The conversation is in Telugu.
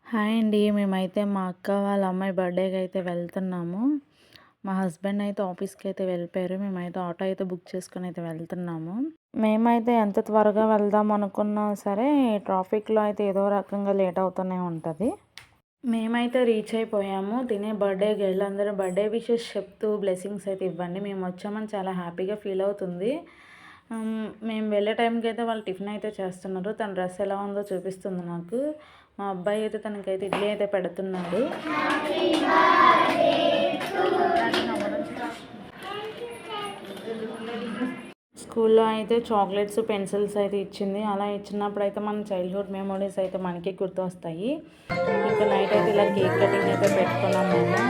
హాయ్ అండి. మేమైతే మా అక్క వాళ్ళ అమ్మాయి బర్త్‌డేకి అయితే వెళ్తున్నాము. మా హస్బెండ్ అయితే ఆఫీస్‌కైతే వెళ్ళిపోయారు. మేమైతే ఆటో అయితే బుక్ చేసుకొని అయితే వెళ్తున్నాము. మేమైతే ఎంత త్వరగా వెళ్దాం అనుకున్నా సరే ట్రాఫిక్‌లో అయితే ఏదో రకంగా లేట్ అవుతూనే ఉంటది. మేమైతే రీచ్ అయిపోయాము. తినే బర్త్‌డే గర్ల్ అందరూ బర్త్‌డే విషెస్ చెప్తూ బ్లెస్సింగ్స్ అయితే ఇవ్వండి, మేము వచ్చామని చాలా హ్యాపీగా ఫీల్ అవుతుంది. మేము వెళ్ళే టైంకి అయితే వాళ్ళు టిఫిన్ అయితే చేస్తున్నారు. తన డ్రెస్ ఎలా ఉందో చూపిస్తుంది నాకు. మా అబ్బాయి అయితే తనకైతే ఇడ్లీ అయితే పెడుతున్నాడు. స్కూల్లో అయితే చాక్లెట్స్, పెన్సిల్స్ అయితే ఇచ్చింది. అలా ఇచ్చినప్పుడు అయితే మన చైల్డ్‌హుడ్ మెమోరీస్ అయితే మనకి గుర్తొస్తాయి. ఇంకా నైట్ అయితే ఇలా కేక్ కటింగ్ అయితే పెట్టుకున్నాం మేము.